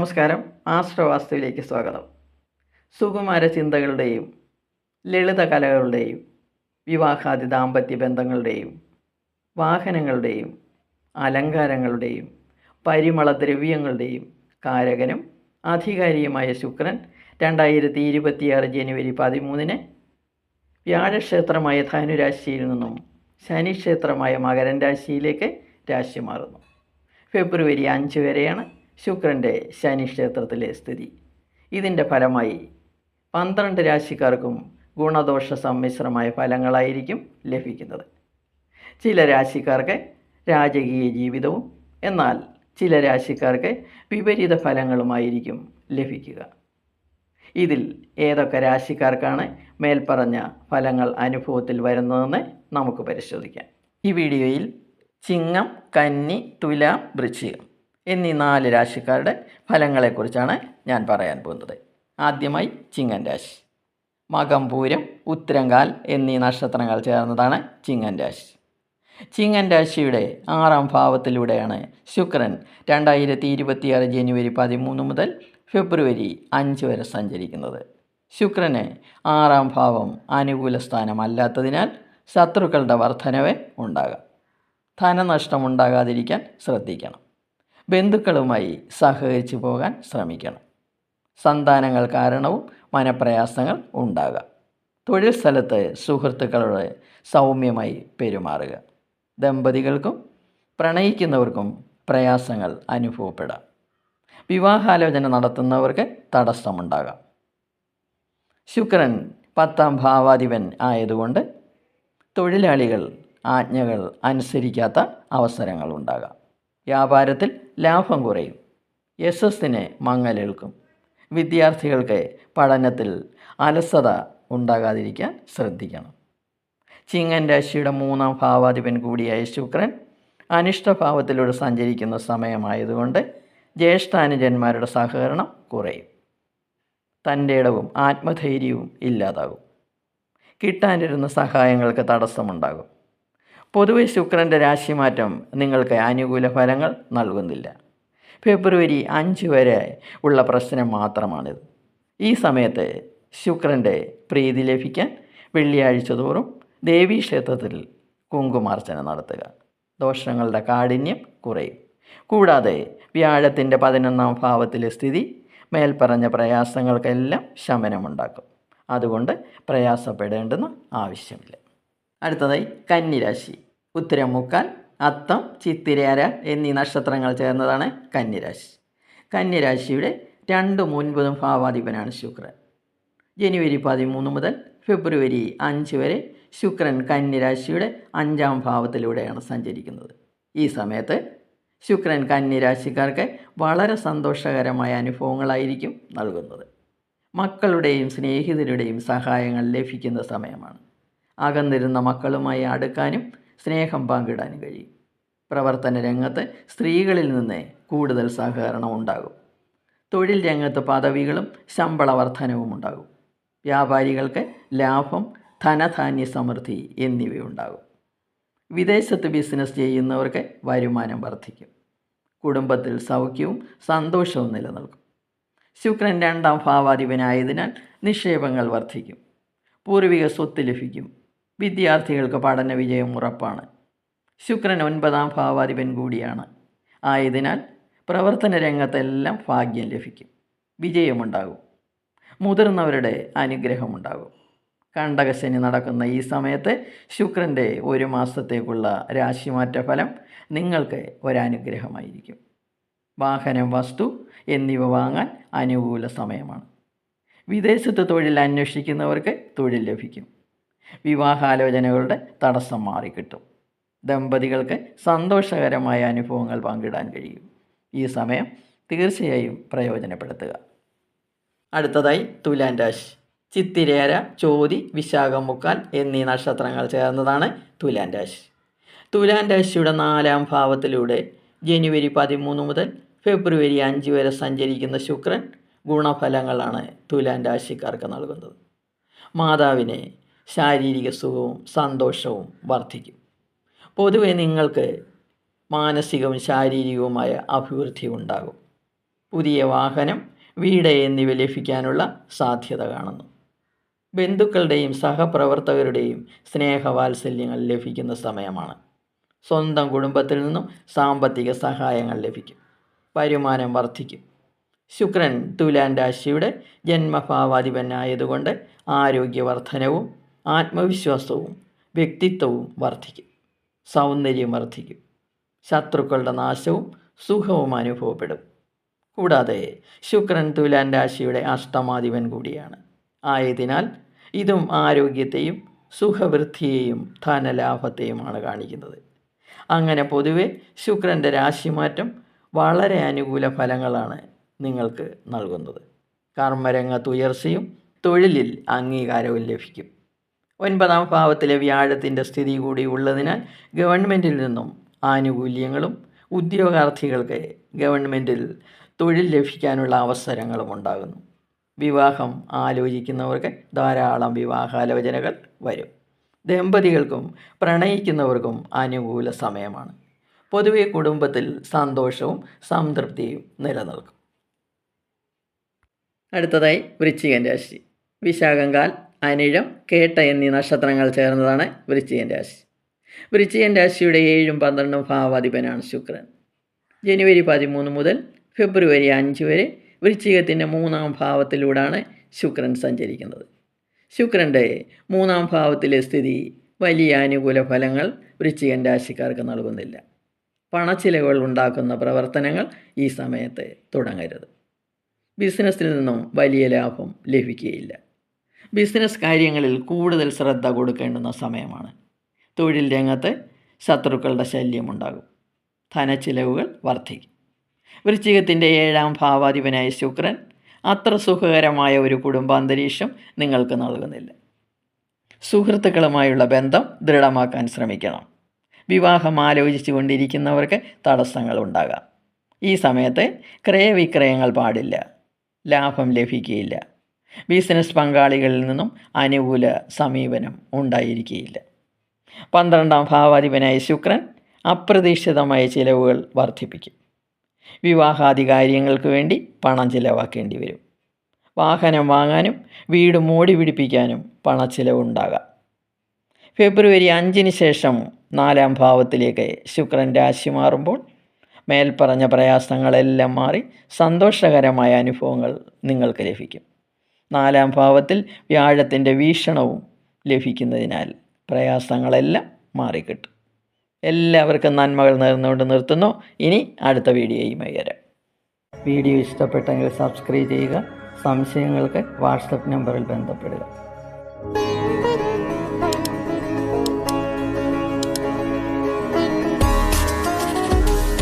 നമസ്കാരം. ആശ്രവാസ്തുവിലേക്ക് സ്വാഗതം. സുകുമാര ചിന്തകളുടെയും ലളിത കലകളുടെയും വിവാഹാദി ദാമ്പത്യ ബന്ധങ്ങളുടെയും വാഹനങ്ങളുടെയും അലങ്കാരങ്ങളുടെയും പരിമളദ്രവ്യങ്ങളുടെയും കാരകനും അധികാരിയുമായ ശുക്രൻ 2026 ജനുവരി 13 വ്യാഴക്ഷേത്രമായ ധനുരാശിയിൽ നിന്നും ശനിക്ഷേത്രമായ മകരൻ രാശിയിലേക്ക് രാശി മാറുന്നു. ഫെബ്രുവരി 5 വരെയാണ് ശുക്രൻ്റെ ശനിക്ഷേത്രത്തിലെ സ്ഥിതി. ഇതിൻ്റെ ഫലമായി 12 രാശിക്കാർക്കും ഗുണദോഷ സമ്മിശ്രമായ ഫലങ്ങളായിരിക്കും ലഭിക്കുന്നത്. ചില രാശിക്കാർക്ക് രാജകീയ ജീവിതവും എന്നാൽ ചില രാശിക്കാർക്ക് വിപരീത ഫലങ്ങളുമായിരിക്കും ലഭിക്കുക. ഇതിൽ ഏതൊക്കെ രാശിക്കാർക്കാണ് മേൽപ്പറഞ്ഞ ഫലങ്ങൾ അനുഭവത്തിൽ വരുന്നതെന്ന് നമുക്ക് പരിശോധിക്കാം. ഈ വീഡിയോയിൽ ചിങ്ങം, കന്നി, തുലാം, വൃശ്ചികം എന്നീ 4 രാശിക്കാരുടെ ഫലങ്ങളെക്കുറിച്ചാണ് ഞാൻ പറയാൻ പോകുന്നത്. ആദ്യമായി ചിങ്ങൻ രാശി. മകം, പൂരം, ഉത്തരങ്കാൽ എന്നീ നക്ഷത്രങ്ങൾ ചേർന്നതാണ് ചിങ്ങൻ രാശി. ചിങ്ങൻ രാശിയുടെ 6ാം ഭാവത്തിലൂടെയാണ് ശുക്രൻ 2026 ജനുവരി 13 മുതൽ ഫെബ്രുവരി 5 വരെ സഞ്ചരിക്കുന്നത്. ശുക്രന് 6ാം ഭാവം അനുകൂല സ്ഥാനമല്ലാത്തതിനാൽ ശത്രുക്കളുടെ വർധനവ് ഉണ്ടാകാം. ധനനഷ്ടമുണ്ടാകാതിരിക്കാൻ ശ്രദ്ധിക്കണം. ബന്ധുക്കളുമായി സഹകരിച്ചു പോകാൻ ശ്രമിക്കണം. സന്താനങ്ങൾ കാരണവും മനപ്രയാസങ്ങൾ ഉണ്ടാകാം. തൊഴിൽ സ്ഥലത്ത് സുഹൃത്തുക്കളോട് സൗമ്യമായി പെരുമാറുക. ദമ്പതികൾക്കും പ്രണയിക്കുന്നവർക്കും പ്രയാസങ്ങൾ അനുഭവപ്പെടാം. വിവാഹാലോചന നടത്തുന്നവർക്ക് തടസ്സമുണ്ടാകാം. ശുക്രൻ 10ാം ഭാവാധിപൻ ആയതുകൊണ്ട് തൊഴിലാളികൾ ആജ്ഞകൾ അനുസരിക്കാത്ത അവസരങ്ങളുണ്ടാകാം. വ്യാപാരത്തിൽ ലാഭം കുറയും. യശസ്സിന് മങ്ങലേൽക്കും. വിദ്യാർത്ഥികൾക്ക് പഠനത്തിൽ അലസത ഉണ്ടാകാതിരിക്കാൻ ശ്രദ്ധിക്കണം. ചിങ്ങൻ രാശിയുടെ 3ാം ഭാവാധിപൻ കൂടിയായ ശുക്രൻ അനിഷ്ടഭാവത്തിലൂടെ സഞ്ചരിക്കുന്ന സമയമായതുകൊണ്ട് ജ്യേഷ്ഠാനുജന്മാരുടെ സഹകരണം കുറയും. തൻ്റെ ഇടവും ആത്മധൈര്യവും ഇല്ലാതാകും. കിട്ടാനിരുന്ന സഹായങ്ങൾക്ക് തടസ്സമുണ്ടാകും. പൊതുവെ ശുക്രൻ്റെ രാശിമാറ്റം നിങ്ങൾക്ക് അനുകൂല ഫലങ്ങൾ നൽകുന്നില്ല. ഫെബ്രുവരി 5 വരെ ഉള്ള പ്രശ്നം മാത്രമാണിത്. ഈ സമയത്ത് ശുക്രൻ്റെ പ്രീതി ലഭിക്കാൻ വെള്ളിയാഴ്ച തോറും ദേവീക്ഷേത്രത്തിൽ കുങ്കുമാർച്ചന നടത്തുക. ദോഷങ്ങളുടെ കാഠിന്യം കുറയും. കൂടാതെ വ്യാഴത്തിൻ്റെ 11ാം ഭാവത്തിലെ സ്ഥിതി മേൽപ്പറഞ്ഞ പ്രയാസങ്ങൾക്കെല്ലാം ശമനമുണ്ടാക്കും. അതുകൊണ്ട് പ്രയാസപ്പെടേണ്ടെന്ന് ആവശ്യമില്ല. അടുത്തതായി കന്നിരാശി. ഉത്തരം, മുക്കാൽ, അത്തം, ചിത്തിരേര എന്നീ നക്ഷത്രങ്ങൾ ചേർന്നതാണ് കന്നിരാശി. കന്നിരാശിയുടെ 2, 9 ഭാവാധിപനാണ് ശുക്രൻ. ജനുവരി 13 മുതൽ ഫെബ്രുവരി 5 വരെ ശുക്രൻ കന്നിരാശിയുടെ 5ാം ഭാവത്തിലൂടെയാണ് സഞ്ചരിക്കുന്നത്. ഈ സമയത്ത് ശുക്രൻ കന്നിരാശിക്കാർക്ക് വളരെ സന്തോഷകരമായ അനുഭവങ്ങളായിരിക്കും നൽകുന്നത്. മക്കളുടെയും സ്നേഹിതരുടെയും സഹായങ്ങൾ ലഭിക്കുന്ന സമയമാണ്. അകന്നിരുന്ന മക്കളുമായി അടുക്കാനും സ്നേഹം പങ്കിടാനും കഴിയും. പ്രവർത്തന രംഗത്ത് സ്ത്രീകളിൽ നിന്ന് കൂടുതൽ സഹകരണം ഉണ്ടാകും. തൊഴിൽ രംഗത്ത് പദവികളും ശമ്പള വർധനവും ഉണ്ടാകും. വ്യാപാരികൾക്ക് ലാഭം, ധനധാന്യ സമൃദ്ധി എന്നിവയുണ്ടാകും. വിദേശത്ത് ബിസിനസ് ചെയ്യുന്നവർക്ക് വരുമാനം വർദ്ധിക്കും. കുടുംബത്തിൽ സൗഖ്യവും സന്തോഷവും നിലനിൽക്കും. ശുക്രൻ 2ാം ഭാവാധിപനായതിനാൽ നിക്ഷേപങ്ങൾ വർദ്ധിക്കും. പൂർവിക സ്വത്ത് ലഭിക്കും. വിദ്യാർത്ഥികൾക്ക് പഠന വിജയം ഉറപ്പാണ്. ശുക്രൻ 9ാം ഭാവാധിപൻ കൂടിയാണ്. ആയതിനാൽ പ്രവർത്തന രംഗത്തെല്ലാം ഭാഗ്യം ലഭിക്കും. വിജയമുണ്ടാകും. മുതിർന്നവരുടെ അനുഗ്രഹമുണ്ടാകും. കണ്ടകശനി നടക്കുന്ന ഈ സമയത്ത് ശുക്രൻ്റെ 1 മാസത്തേക്കുള്ള രാശിമാറ്റ ഫലം നിങ്ങൾക്ക് ഒരനുഗ്രഹമായിരിക്കും. വാഹനം, വസ്തു എന്നിവ വാങ്ങാൻ അനുകൂല സമയമാണ്. വിദേശത്ത് തൊഴിൽ അന്വേഷിക്കുന്നവർക്ക് തൊഴിൽ ലഭിക്കും. വിവാഹാലോചനകളുടെ തടസ്സം മാറിക്കിട്ടും. ദമ്പതികൾക്ക് സന്തോഷകരമായ അനുഭവങ്ങൾ പങ്കിടാൻ കഴിയും. ഈ സമയം തീർച്ചയായും പ്രയോജനപ്പെടുത്തുക. അടുത്തതായി തുലാൻ രാശി. ചിത്തിരേര, ചോതി, വിശാഖം, മുക്കാൽ എന്നീ നക്ഷത്രങ്ങൾ ചേർന്നതാണ് തുലാൻ രാശി. തുലാൻ രാശിയുടെ 4ാം ഭാവത്തിലൂടെ ജനുവരി 13 മുതൽ ഫെബ്രുവരി 5 വരെ സഞ്ചരിക്കുന്ന ശുക്രൻ ഗുണഫലങ്ങളാണ് തുലാൻ രാശിക്കാർക്ക് നൽകുന്നത്. മാതാവിന് ശാരീരിക സുഖവും സന്തോഷവും വർദ്ധിക്കും. പൊതുവെ നിങ്ങൾക്ക് മാനസികവും ശാരീരികവുമായ അഭിവൃദ്ധി ഉണ്ടാകും. പുതിയ വാഹനം, വീട് എന്നിവ ലഭിക്കാനുള്ള സാധ്യത കാണുന്നു. ബന്ധുക്കളുടെയും സഹപ്രവർത്തകരുടെയും സ്നേഹവാത്സല്യങ്ങൾ ലഭിക്കുന്ന സമയമാണ്. സ്വന്തം കുടുംബത്തിൽ നിന്നും സാമ്പത്തിക സഹായങ്ങൾ ലഭിക്കും. വരുമാനം വർദ്ധിക്കും. ശുക്രൻ തുലാൻ രാശിയുടെ ജന്മഭാവാധിപനായതുകൊണ്ട് ആരോഗ്യവർദ്ധനവും ആത്മവിശ്വാസവും വ്യക്തിത്വവും വർദ്ധിക്കും. സൗന്ദര്യം വർദ്ധിക്കും. ശത്രുക്കളുടെ നാശവും സുഖവും അനുഭവപ്പെടും. കൂടാതെ ശുക്രൻ തുലാൻ രാശിയുടെ അഷ്ടമാധിപൻ കൂടിയാണ്. ആയതിനാൽ ഇതും ആരോഗ്യത്തെയും സുഖവൃദ്ധിയെയും ധനലാഭത്തെയുമാണ് കാണിക്കുന്നത്. അങ്ങനെ പൊതുവെ ശുക്രൻ്റെ രാശിമാറ്റം വളരെ അനുകൂല ഫലങ്ങളാണ് നിങ്ങൾക്ക് നൽകുന്നത്. കർമ്മരംഗത്ത് ഉയർച്ചയും തൊഴിലിൽ അംഗീകാരവും ലഭിക്കും. 9ാം ഭാവത്തിലെ വ്യാഴത്തിൻ്റെ സ്ഥിതി കൂടി ഉള്ളതിനാൽ ഗവൺമെൻറ്റിൽ നിന്നും ആനുകൂല്യങ്ങളും ഉദ്യോഗാർത്ഥികൾക്ക് ഗവൺമെൻറ്റിൽ തൊഴിൽ ലഭിക്കാനുള്ള അവസരങ്ങളും ഉണ്ടാകുന്നു. വിവാഹം ആലോചിക്കുന്നവർക്ക് ധാരാളം വിവാഹാലോചനകൾ വരും. ദമ്പതികൾക്കും പ്രണയിക്കുന്നവർക്കും അനുകൂല സമയമാണ്. പൊതുവെ കുടുംബത്തിൽ സന്തോഷവും സംതൃപ്തിയും നിലനിൽക്കും. അടുത്തതായി വൃശ്ചികൻ രാശി. വിശാഖംകാൽ, അനിഴം, കേട്ട എന്നീ നക്ഷത്രങ്ങൾ ചേർന്നതാണ് വൃശ്ചികൻ രാശി. വൃശ്ചികൻ രാശിയുടെ 7ഉം 12ഉം ഭാവാധിപനാണ് ശുക്രൻ. ജനുവരി 13 മുതൽ ഫെബ്രുവരി 5 വരെ വൃശ്ചികത്തിൻ്റെ 3ാം ഭാവത്തിലൂടെയാണ് ശുക്രൻ സഞ്ചരിക്കുന്നത്. ശുക്രൻ്റെ 3ാം ഭാവത്തിലെ സ്ഥിതി വലിയ അനുകൂല ഫലങ്ങൾ വൃശ്ചികൻ രാശിക്കാർക്ക് നൽകുന്നില്ല. പണച്ചിലവുകൾ ഉണ്ടാക്കുന്ന പ്രവർത്തനങ്ങൾ ഈ സമയത്ത് തുടങ്ങരുത്. ബിസിനസ്സിൽ നിന്നും വലിയ ലാഭം ലഭിക്കുകയില്ല. ബിസിനസ് കാര്യങ്ങളിൽ കൂടുതൽ ശ്രദ്ധ കൊടുക്കേണ്ടുന്ന സമയമാണ്. തൊഴിൽ രംഗത്ത് ശത്രുക്കളുടെ ശല്യമുണ്ടാകും. ധനച്ചിലവുകൾ വർദ്ധിക്കും. വൃശ്ചികത്തിൻ്റെ 7ാം ഭാവാധിപനായ ശുക്രൻ അത്ര സുഖകരമായ ഒരു കുടുംബാന്തരീക്ഷം നിങ്ങൾക്ക് നൽകുന്നില്ല. സുഹൃത്തുക്കളുമായുള്ള ബന്ധം ദൃഢമാക്കാൻ ശ്രമിക്കണം. വിവാഹം ആലോചിച്ചു കൊണ്ടിരിക്കുന്നവർക്ക് തടസ്സങ്ങൾ ഉണ്ടാകാം. ഈ സമയത്ത് ക്രയവിക്രയങ്ങൾ പാടില്ല. ലാഭം ലഭിക്കുകയില്ല. ബിസിനസ് പങ്കാളികളിൽ നിന്നും അനുകൂല സമീപനം ഉണ്ടായിരിക്കുകയില്ല. 12ാം ഭാവാധിപനായ ശുക്രൻ അപ്രതീക്ഷിതമായ ചിലവുകൾ വർദ്ധിപ്പിക്കും. വിവാഹാദി കാര്യങ്ങൾക്ക് വേണ്ടി പണം ചിലവാക്കേണ്ടി വരും. വാഹനം വാങ്ങാനും വീട് മോടി പിടിപ്പിക്കാനും പണച്ചിലവുണ്ടാകാം. ഫെബ്രുവരി 5 ശേഷം 4ാം ഭാവത്തിലേക്ക് ശുക്രൻ രാശി മാറുമ്പോൾ മേൽപ്പറഞ്ഞ പ്രയാസങ്ങളെല്ലാം മാറി സന്തോഷകരമായ അനുഭവങ്ങൾ നിങ്ങൾക്ക് ലഭിക്കും. 4ാം ഭാവത്തിൽ വ്യാഴത്തിൻ്റെ വീക്ഷണവും ലഭിക്കുന്നതിനാൽ പ്രയാസങ്ങളെല്ലാം മാറിക്കിട്ടും. എല്ലാവർക്കും നന്മകൾ നേർന്നുകൊണ്ട് നിർത്തുന്നു. ഇനി അടുത്ത വീഡിയോയുമായി വരാം. വീഡിയോ ഇഷ്ടപ്പെട്ടെങ്കിൽ സബ്സ്ക്രൈബ് ചെയ്യുക. സംശയങ്ങൾക്ക് വാട്സപ്പ് നമ്പറിൽ ബന്ധപ്പെടുക.